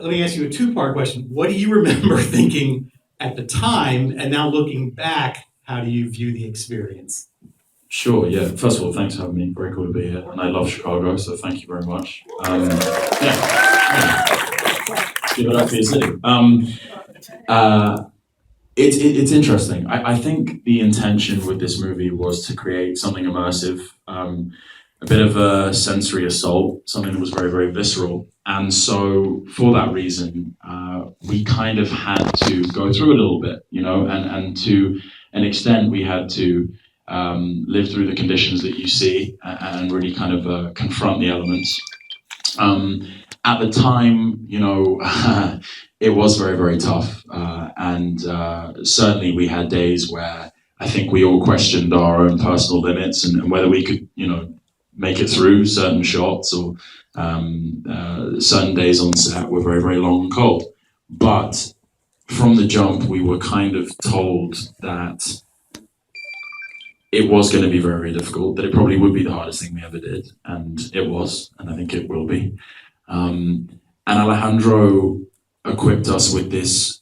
let me ask you a two-part question. What do you remember thinking at the time, and now looking back, how do you view the experience? Sure, yeah. First of all, thanks for having me. Very cool to be here. And I love Chicago, so thank you very much. Give it up for your city. It's interesting. I think the intention with this movie was to create something immersive, a bit of a sensory assault, something that was very, very visceral. And so for that reason, we kind of had to go through a little bit, and to an extent we had to live through the conditions that you see and really kind of confront the elements. At the time, it was very, very tough. And certainly we had days where I think we all questioned our own personal limits and whether we could, make it through certain shots, or certain days on set were very, very long and cold. But from the jump, we were kind of told that it was going to be very, very difficult, that it probably would be the hardest thing we ever did. And it was, and I think it will be. And Alejandro equipped us with this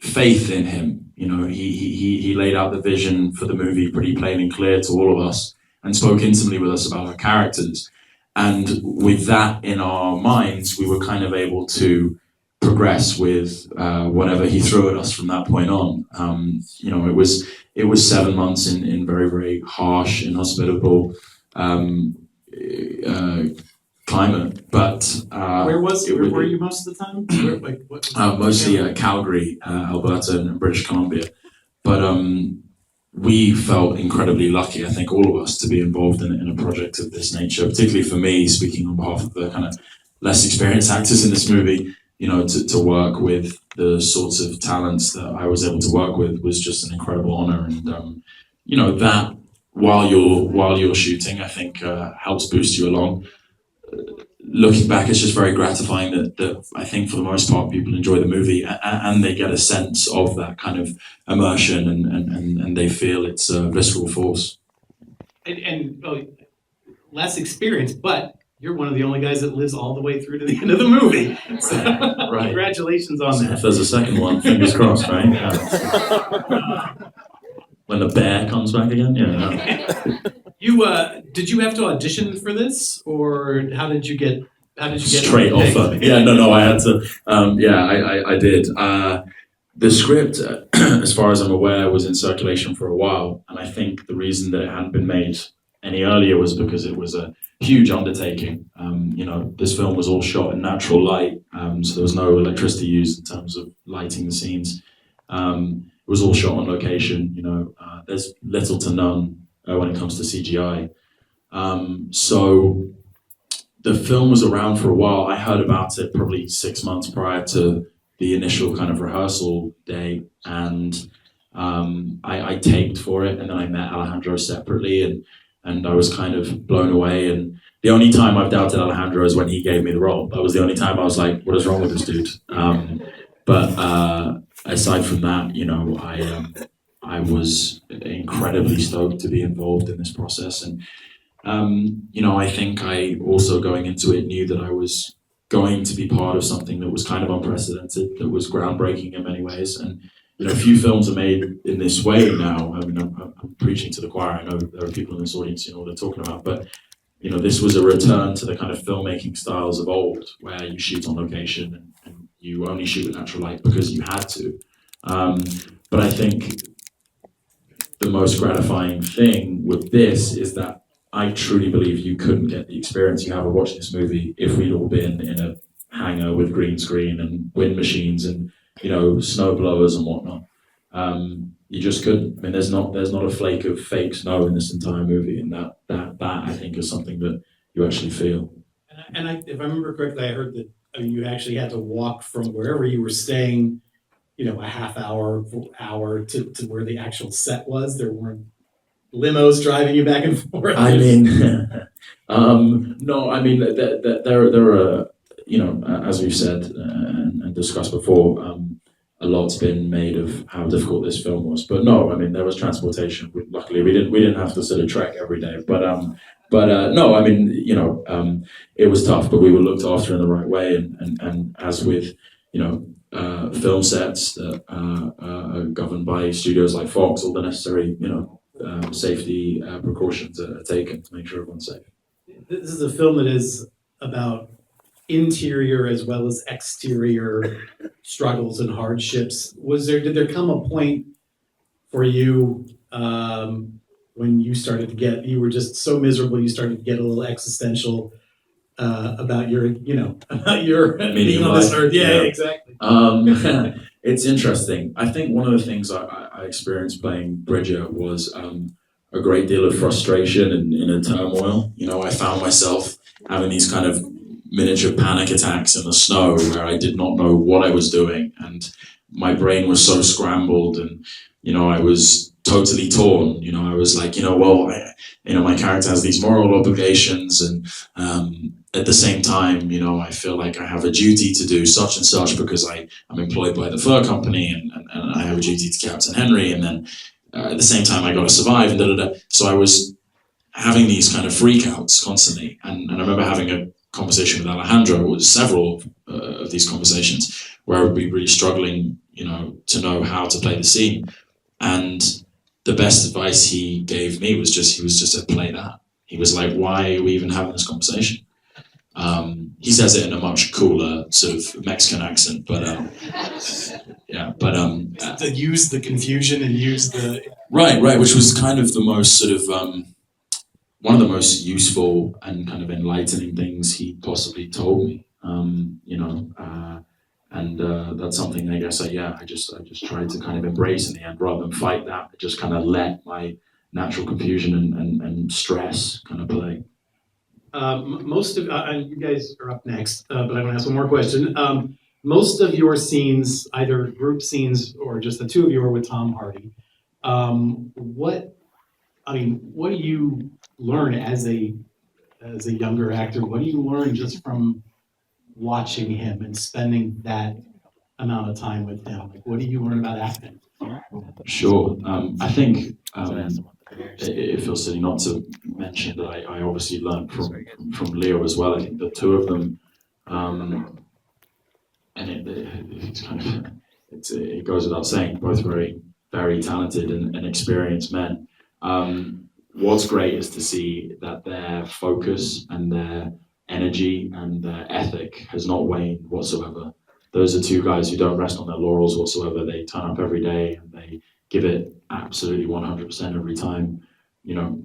faith in him. He laid out the vision for the movie pretty plain and clear to all of us and spoke intimately with us about our characters. And with that in our minds, we were kind of able to progress with whatever he threw at us from that point on. It was 7 months in very, very harsh, inhospitable climate. But where were you most of the time? Mostly Calgary, Alberta, and British Columbia. But we felt incredibly lucky, I think all of us, to be involved in a project of this nature, particularly for me, speaking on behalf of the kind of less experienced actors in this movie. To work with the sorts of talents that I was able to work with was just an incredible honor. And that while you're shooting, I think helps boost you along. Looking back, it's just very gratifying that I think for the most part people enjoy the movie and they get a sense of that kind of immersion and they feel it's a visceral force. And less experience, but you're one of the only guys that lives all the way through to the end of the movie. So, right. Congratulations on that. If there's a second one, fingers crossed, right? Yeah. When the bear comes back again, yeah. Did you have to audition for this, or how did you get straight offer? Yeah, no, I had to. I did. The script, as far as I'm aware, was in circulation for a while, and I think the reason that it hadn't been made any earlier was because it was a huge undertaking. This film was all shot in natural light, so there was no electricity used in terms of lighting the scenes. It was all shot on location. There's little to none when it comes to CGI. So the film was around for a while. I heard about it probably 6 months prior to the initial kind of rehearsal day, and I taped for it, and then I met Alejandro separately, and I was kind of blown away. And the only time I've doubted Alejandro is when he gave me the role. That was the only time I was like, what is wrong with this dude? But aside from that, I was incredibly stoked to be involved in this process. And, I think I also going into it knew that I was going to be part of something that was kind of unprecedented, that was groundbreaking in many ways. And, few films are made in this way now. I mean, I'm preaching to the choir. I know there are people in this audience who know what they're talking about, but this was a return to the kind of filmmaking styles of old, where you shoot on location and you only shoot with natural light because you had to. But I think the most gratifying thing with this is that I truly believe you couldn't get the experience you have of watching this movie if we'd all been in a hangar with green screen and wind machines and snow blowers and whatnot. You just couldn't. I mean, there's not a flake of fake snow in this entire movie, and that I think is something that you actually feel. And if I remember correctly, I heard that you actually had to walk from wherever you were staying, a half hour to where the actual set was. There weren't limos driving you back and forth. I mean, no. I mean, there are, as we've said and discussed before, a lot's been made of how difficult this film was. But no, I mean there was transportation. Luckily, we didn't have to sort of trek every day. But no, I mean it was tough, but we were looked after in the right way. And as with film sets that are governed by studios like Fox, all the necessary safety precautions are taken to make sure everyone's safe. This is a film that is about interior as well as exterior struggles and hardships. Did there come a point for you when you were just so miserable you started to get a little existential about your being on this earth? Yeah, exactly. It's interesting. I think one of the things I experienced playing Bridger was a great deal of frustration and inner turmoil. I found myself having these kind of miniature panic attacks in the snow where I did not know what I was doing, and my brain was so scrambled, and I was totally torn. I was like, my character has these moral obligations, and at the same time, I feel like I have a duty to do such and such because I'm employed by the fur company, and I have a duty to Captain Henry, and then at the same time I got to survive, and So I was having these kind of freakouts constantly, and I remember having a conversation with Alejandro, with several of these conversations where I would be really struggling, to know how to play the scene. And the best advice he gave me was just to play that. He was like, why are we even having this conversation? He says it in a much cooler sort of Mexican accent, but to use the confusion and use the right, which was kind of the most sort of one of the most useful and kind of enlightening things he possibly told me. That's something I guess I just tried to kind of embrace in the end rather than fight that. I just kind of let my natural confusion and stress kind of play. Most of you guys are up next, but I'm going to ask one more question. Most of your scenes, either group scenes or just the two of you, are with Tom Hardy. What do you learn as a younger actor? What do you learn just from watching him and spending that amount of time with him? Like, what do you learn about acting? Sure. I think it feels silly not to mention that I obviously learned from Leo as well. I think the two of them, and it's kind of it goes without saying, both very very talented and experienced men. What's great is to see that their focus and their energy and their ethic has not waned whatsoever. Those are two guys who don't rest on their laurels whatsoever. They turn up every day and they give it absolutely 100% every time.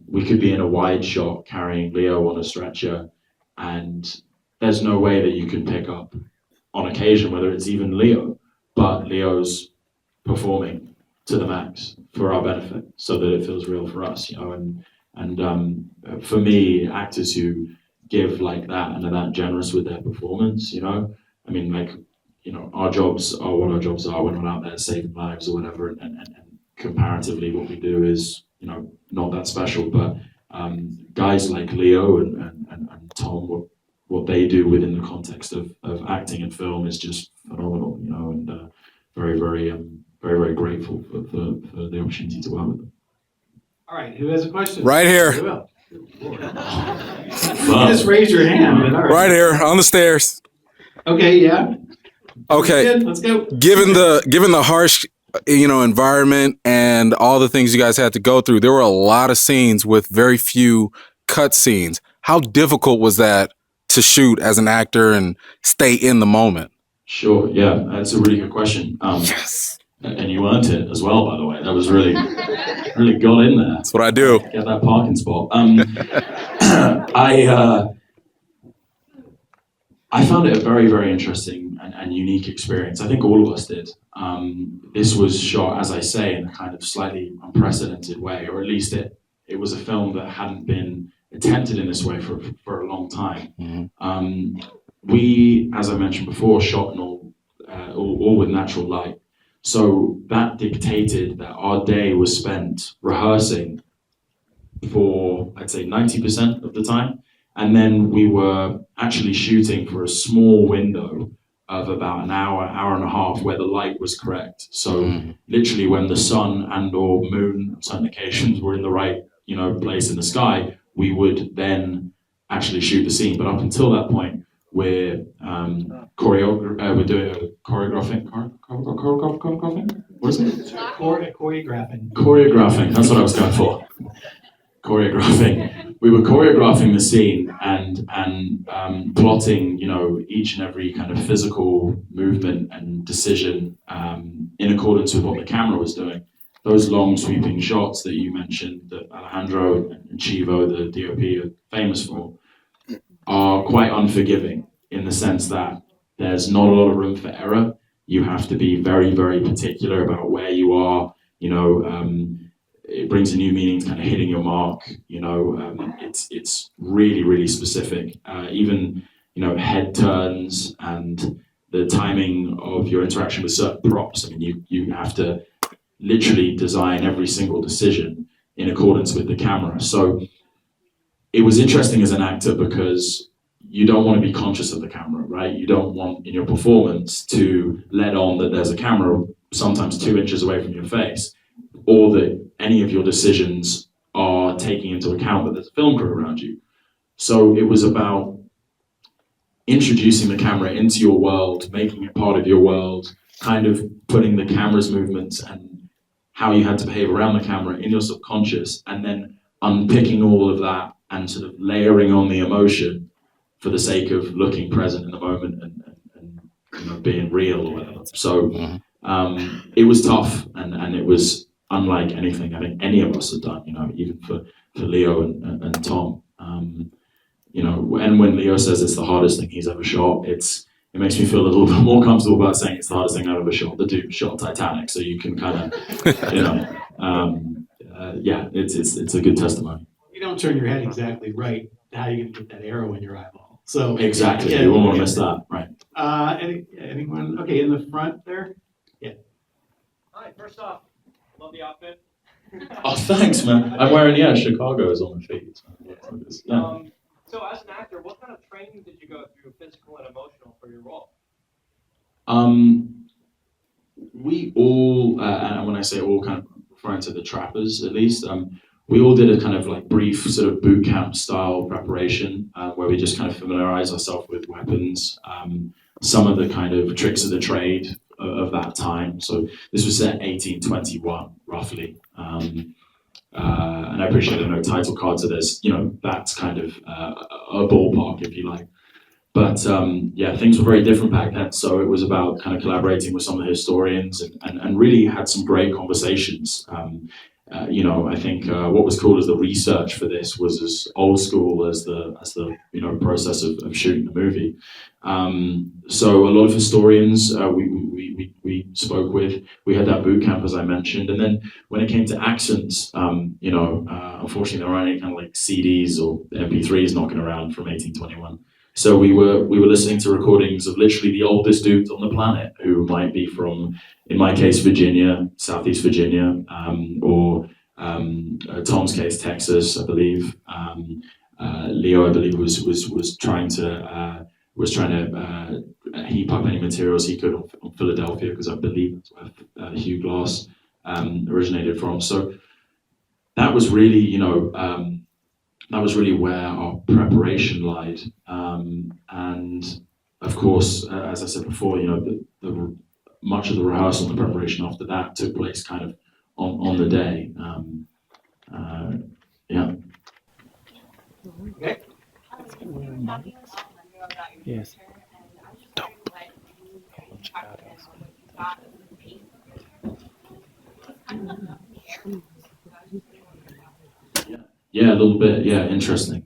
We could be in a wide shot carrying Leo on a stretcher, and there's no way that you can pick up on occasion whether it's even Leo, but Leo's performing to the max for our benefit so that it feels real for us, and for me, actors who give like that and are that generous with their performance, our jobs are what our jobs are. We're not out there saving lives or whatever, and comparatively what we do is not that special, but guys like Leo and Tom, what they do within the context of acting and film is just phenomenal, and very very grateful for the opportunity to work with them. All right, who has a question? Right here. You just raise your hand. But all right. Right here on the stairs. Okay, yeah. Okay. Good, let's go. Given the harsh, environment and all the things you guys had to go through, there were a lot of scenes with very few cut scenes. How difficult was that to shoot as an actor and stay in the moment? Sure. Yeah, that's a really good question. Yes. And you earned it as well, by the way. That was really got in there. That's what I do. Get that parking spot. I found it a very, very interesting and unique experience. I think all of us did. This was shot, as I say, in a kind of slightly unprecedented way, or at least it was a film that hadn't been attempted in this way for a long time. Mm-hmm. We, as I mentioned before, shot in all with natural light. So that dictated that our day was spent rehearsing for, I'd say, 90% of the time. And then we were actually shooting for a small window of about an hour, hour and a half, where the light was correct. So literally, when the sun and or moon, on certain occasions, were in the right, place in the sky, we would then actually shoot the scene. But up until that point, we're choreographing. What is it? Choreographing. Choreographing. That's what I was going for. Choreographing. We were choreographing the scene and plotting, each and every kind of physical movement and decision in accordance with what the camera was doing. Those long sweeping shots that you mentioned, that Alejandro and Chivo, the DOP, are famous for, are quite unforgiving in the sense that there's not a lot of room for error. You have to be very, very particular about where you are. It brings a new meaning to kind of hitting your mark. It's really, really specific. Even head turns and the timing of your interaction with certain props. I mean, you have to literally design every single decision in accordance with the camera. So it was interesting as an actor because you don't want to be conscious of the camera, right? You don't want in your performance to let on that there's a camera sometimes 2 inches away from your face, or that any of your decisions are taking into account that there's a film crew around you. So it was about introducing the camera into your world, making it part of your world, kind of putting the camera's movements and how you had to behave around the camera in your subconscious, and then unpicking all of that and sort of layering on the emotion for the sake of looking present in the moment and being real or whatever. So it was tough, and it was unlike anything I think any of us had done, even for Leo and Tom. And when Leo says it's the hardest thing he's ever shot, it makes me feel a little bit more comfortable about saying it's the hardest thing I've ever shot. The dude shot Titanic, so you can kind of, it's a good testimony. You don't turn your head exactly right. How are you going to get that arrow in your eyeball? So exactly, you won't want to miss that, right? Anyone? Okay, in the front there. Yeah. Hi. First off, love the outfit. Oh, thanks, man. I'm wearing Chicago's on my feet. Yeah. So as an actor, what kind of training did you go through, physical and emotional, for your role? We all, and when I say all, kind of referring to the trappers at least, we all did a kind of like brief sort of boot camp style preparation where we just kind of familiarize ourselves with weapons, some of the kind of tricks of the trade of that time. So this was set 1821, roughly. And I appreciate there are no title cards, so there's, that's kind of a ballpark, if you like. But things were very different back then. So it was about kind of collaborating with some of the historians and really had some great conversations. I think what was cool is the research for this was as old school as the process of shooting the movie. So a lot of historians we spoke with. We had that boot camp, as I mentioned, and then when it came to accents, unfortunately there aren't any kind of like CDs or MP3s knocking around from 1821. So we were listening to recordings of literally the oldest dudes on the planet, who might be from, in my case, Virginia, Southeast Virginia, or Tom's case, Texas, I believe. Leo, I believe, was trying to heap up any materials he could on Philadelphia, because I believe that's where Hugh Glass originated from. So that was really, where our preparation lied. And of course, as I said before, the much of the rehearsal and the preparation after that took place kind of on the day. Okay. Yes. Yeah, a little bit. Yeah, interesting.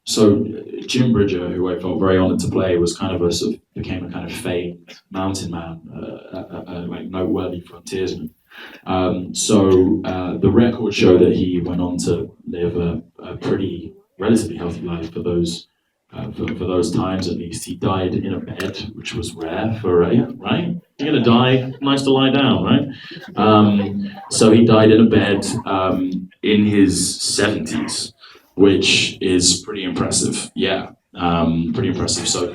So Jim Bridger, who I felt very honoured to play, was kind of became a kind of famed mountain man, like noteworthy frontiersman. So the records show that he went on to live a pretty relatively healthy life for those times, at least. He died in a bed, which was rare for right. You're gonna die. Nice to lie down, right? So he died in a bed in his 70s, which is pretty impressive. Yeah, pretty impressive. So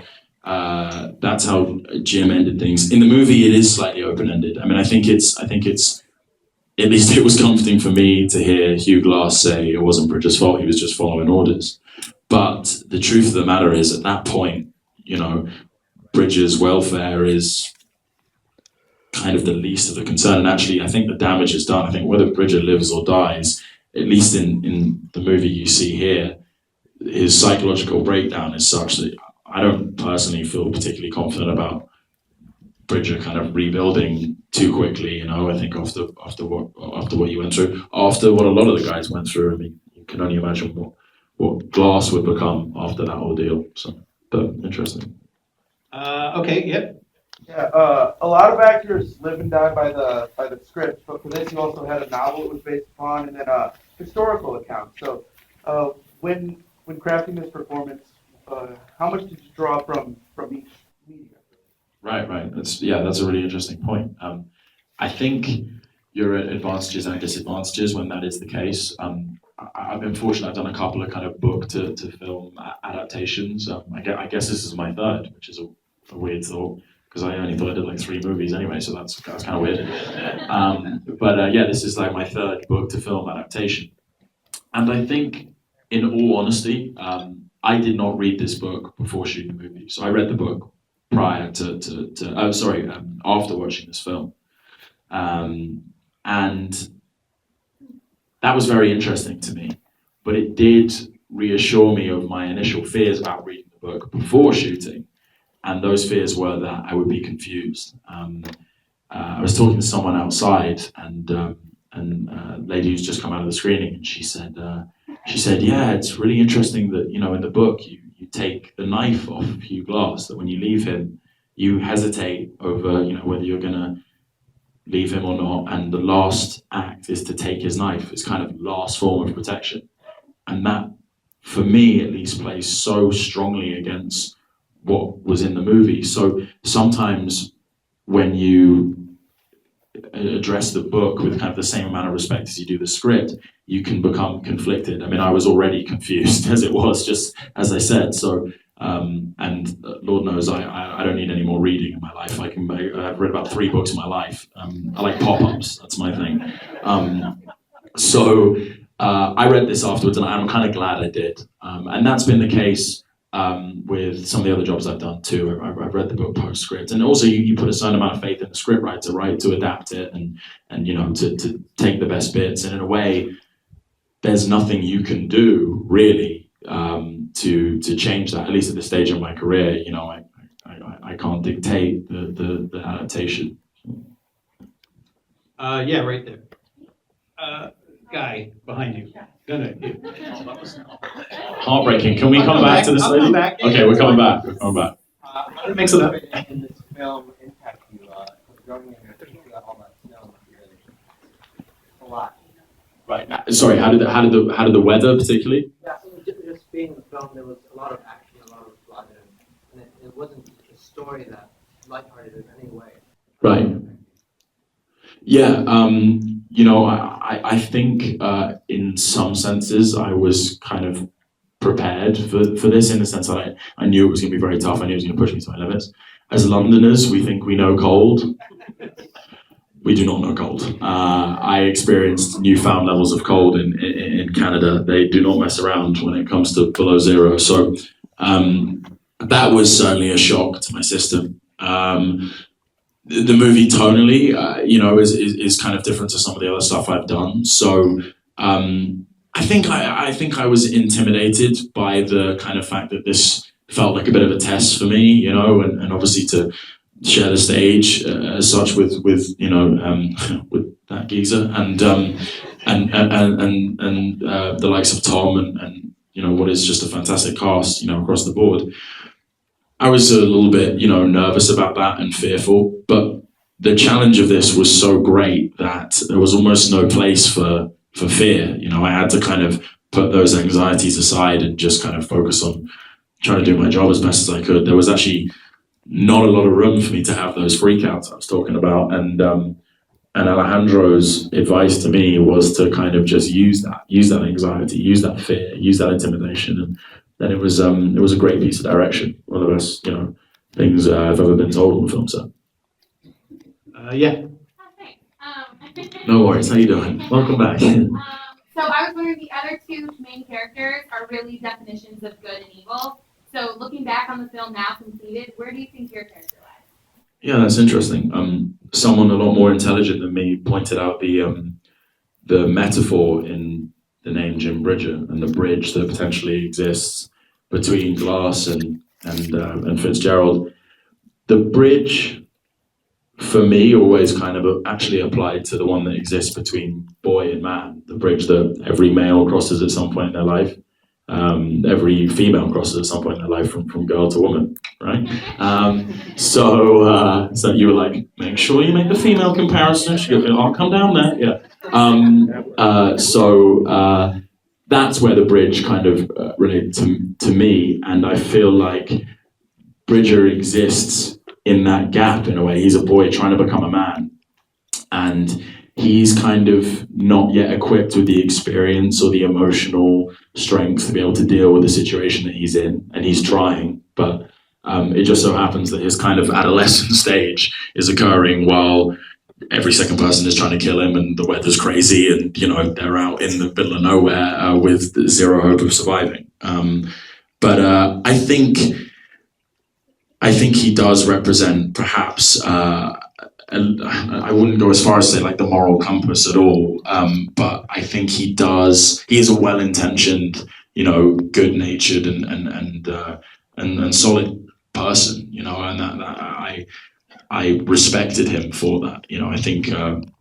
that's how Jim ended things. In the movie, it is slightly open-ended. I mean, I think it's at least it was comforting for me to hear Hugh Glass say it wasn't Bridger's fault, he was just following orders. But the truth of the matter is, at that point, you know, Bridger's welfare is kind of the least of the concern. And actually, I think the damage is done. I think whether Bridger lives or dies, at least in the movie you see here, his psychological breakdown is such that I don't personally feel particularly confident about Bridger kind of rebuilding too quickly. You know, I think after what you went through, after what a lot of the guys went through, I mean, you can only imagine what Glass would become after that ordeal. So, but interesting. Okay, yep. Yeah, a lot of actors live and die by the script, but for this you also had a novel it was based upon, and then a historical account. So, when crafting this performance, how much did you draw from each media? Right. That's a really interesting point. I think you're at advantages and disadvantages when that is the case. I've been fortunate. I've done a couple of kind of book to film adaptations. I guess this is my third, which is a weird thought because I only thought I did like 3 movies anyway, so that's kind of weird. But this is like my third book to film adaptation, and I think, in all honesty, I did not read this book before shooting the movie. So I read the book prior after watching this film. And that was very interesting to me. But it did reassure me of my initial fears about reading the book before shooting. And those fears were that I would be confused. I was talking to someone outside, and a lady who's just come out of the screening, and she said, yeah, it's really interesting that, you know, in the book you take the knife off Hugh Glass, that when you leave him, you hesitate over, you know, whether you're going to leave him or not, and the last act is to take his knife. It's kind of last form of protection. And that, for me at least, plays so strongly against what was in the movie. So sometimes when you address the book with kind of the same amount of respect as you do the script, you can become conflicted. I mean, I was already confused as it was, just as I said. So, and Lord knows I don't need any more reading in my life. I've read about 3 books in my life. I like pop-ups. That's my thing. So I read this afterwards, and I'm kind of glad I did. And that's been the case with some of the other jobs I've done too. I've read the book postscript, and also you put a certain amount of faith in the script writer, right, to adapt it and you know, to take the best bits. And in a way, there's nothing you can do really to change that. At least at this stage of my career, you know, I can't dictate the adaptation. Yeah, right there. Guy behind you. No, you. Heartbreaking. Can we come back to this I'll lady? come back. Okay, we're coming back. We're coming back. How did Mix it up. in this film impact you? Growing in all that snow, a lot. Right. Sorry. How did the weather particularly? Yeah, so just being in the film, there was a lot of action, a lot of blood, and it wasn't a story that lighthearted in any way. Right. Yeah. You know, I think in some senses I was kind of prepared for this, in the sense that I knew it was going to be very tough. I knew it was going to push me to my limits. As Londoners, we think we know cold. We do not know cold. I experienced newfound levels of cold in Canada. They do not mess around when it comes to below 0. So that was certainly a shock to my system. The movie tonally, you know, is kind of different to some of the other stuff I've done. So I think I was intimidated by the kind of fact that this felt like a bit of a test for me, you know, and obviously to share the stage as such with you know with that geezer and the likes of Tom and you know, what is just a fantastic cast, you know, across the board. I was a little bit, you know, nervous about that and fearful, but the challenge of this was so great that there was almost no place for fear. You know, I had to kind of put those anxieties aside and just kind of focus on trying to do my job as best as I could. There was actually not a lot of room for me to have those freakouts I was talking about, and Alejandro's advice to me was to kind of just use that anxiety, use that fear, use that intimidation, and then it was a great piece of direction. One of the best, you know, things I've ever been told on the film set. Yeah. Oh, thanks. No worries. How you doing? Welcome back. So I was wondering, the other two main characters are really definitions of good and evil. So looking back on the film now completed, where do you think your character lies? Yeah, that's interesting. Someone a lot more intelligent than me pointed out the metaphor in the name Jim Bridger and the bridge that potentially exists between Glass and Fitzgerald. The bridge, for me, always kind of actually applied to the one that exists between boy and man. The bridge that every male crosses at some point in their life. Every female crosses at some point in their life from girl to woman, right? So you were like, make sure you make the female comparison. She goes, I'll come down there. Yeah. That's where the bridge kind of related to me, and I feel like Bridger exists in that gap in a way. He's a boy trying to become a man, and he's kind of not yet equipped with the experience or the emotional strength to be able to deal with the situation that he's in, and he's trying, but it just so happens that his kind of adolescent stage is occurring while every second person is trying to kill him and the weather's crazy and, you know, they're out in the middle of nowhere with zero hope of surviving. But I think he does represent perhaps I wouldn't go as far as say like the moral compass at all, but I think he is a well-intentioned, you know, good-natured and solid person, you know, and that I respected him for that. You know, I think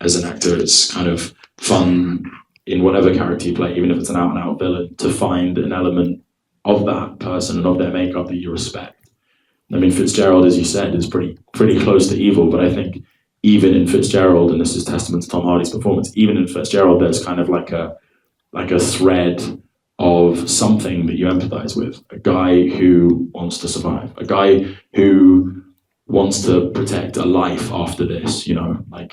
as an actor, it's kind of fun in whatever character you play, even if it's an out-and-out villain, to find an element of that person and of their makeup that you respect. I mean, Fitzgerald, as you said, is pretty close to evil, but I think even in Fitzgerald, and this is testament to Tom Hardy's performance, even in Fitzgerald, there's kind of like a thread of something that you empathize with. A guy who wants to survive, a guy who wants to protect a life after this, you know, like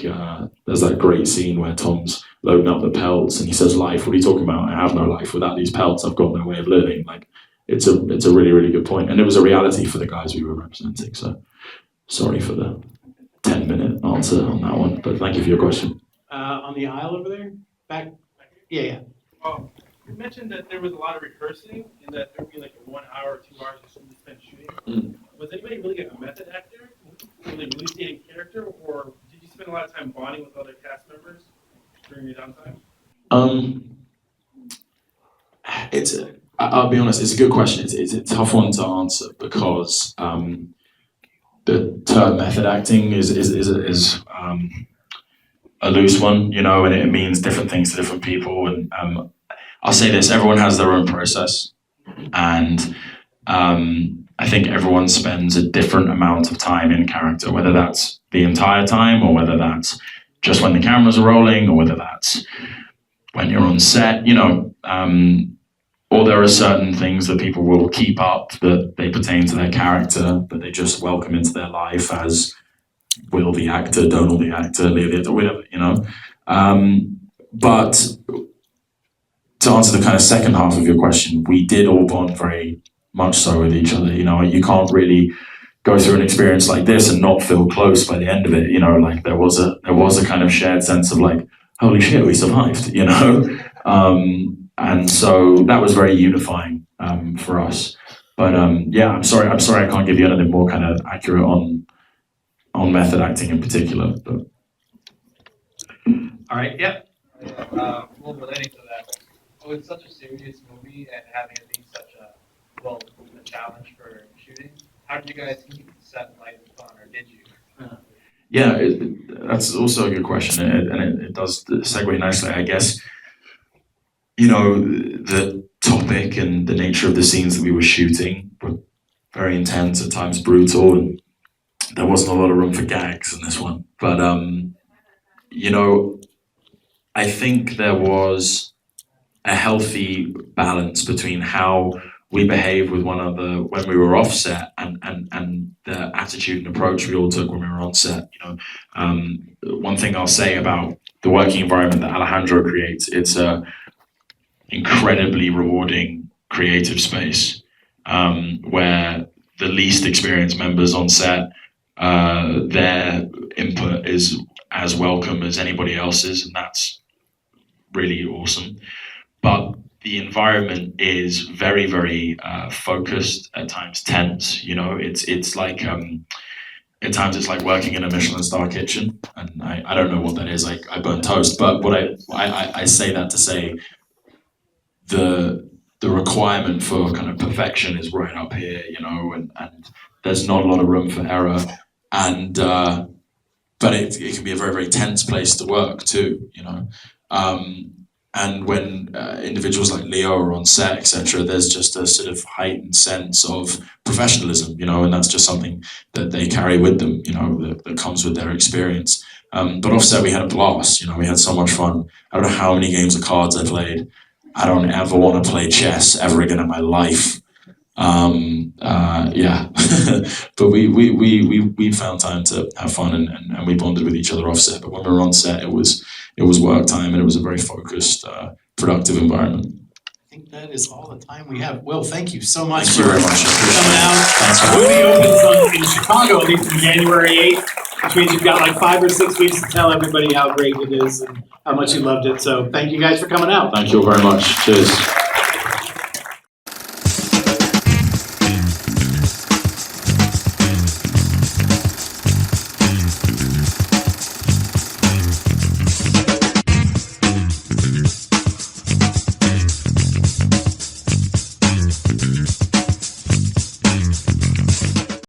there's that great scene where Tom's loading up the pelts and he says, life, what are you talking about? I have no life. Without these pelts, I've got no way of living. Like, it's a really, really good point. And it was a reality for the guys we were representing. So sorry for the 10-minute answer on that one, but thank you for your question. On the aisle over there? Back? Yeah. You mentioned that there was a lot of rehearsing and that there would be like a 1 hour or 2 hours or something spent shooting. Was anybody really a method actor? Were they really staying in character, or did you spend a lot of time bonding with other cast members during your downtime? I'll be honest, it's a good question. It's a tough one to answer because the term method acting is a loose one, you know, and it means different things to different people. And I'll say this: everyone has their own process, and I think everyone spends a different amount of time in character, whether that's the entire time or whether that's just when the cameras are rolling or whether that's when you're on set, you know, or there are certain things that people will keep up that they pertain to their character, that they just welcome into their life as Will the actor, Donald the actor, Leah the actor, whatever, you know. But to answer the kind of second half of your question, we did all bond very much so with each other. You know, you can't really go through an experience like this and not feel close by the end of it. You know, like there was a kind of shared sense of like, holy shit, we survived, you know. And so that was very unifying for us. But yeah, I'm sorry I can't give you anything more kind of accurate on method acting in particular. But All right, yeah. Well, relating to that, it's such a serious movie and having it be such a challenge for shooting. How did you guys keep the set light and fun, or did you? Yeah, that's also a good question, and it does segue nicely, I guess. You know, the topic and the nature of the scenes that we were shooting were very intense, at times brutal, and there wasn't a lot of room for gags in this one. But, you know, I think there was a healthy balance between how we behaved with one another when we were off set and the attitude and approach we all took when we were on set. You know, one thing I'll say about the working environment that Alejandro creates, it's a incredibly rewarding creative space where the least experienced members on set, their input is as welcome as anybody else's, and that's really awesome. But the environment is very, very focused, at times tense. You know, it's like at times it's like working in a Michelin star kitchen, and I don't know what that is. I burn toast, but what I say that to say the requirement for kind of perfection is right up here, you know, and there's not a lot of room for error, and but it can be a very, very tense place to work too, you know. And when individuals like Leo are on set, etc., there's just a sort of heightened sense of professionalism, you know, and that's just something that they carry with them, you know, that comes with their experience. But offset, we had a blast, you know, we had so much fun. I don't know how many games of cards I played. I don't ever want to play chess ever again in my life. Yeah, but we found time to have fun and we bonded with each other off set. But when we were on set, it was work time and it was a very focused, productive environment. I think that is all the time we have. Will, thank you so much Thank you very much. coming out. Thanks The for movie opens in Chicago, I think, on January 8th, which means you've got like 5 or 6 weeks to tell everybody how great it is and how much you loved it. So thank you guys for coming out. Thank you all very much. Cheers.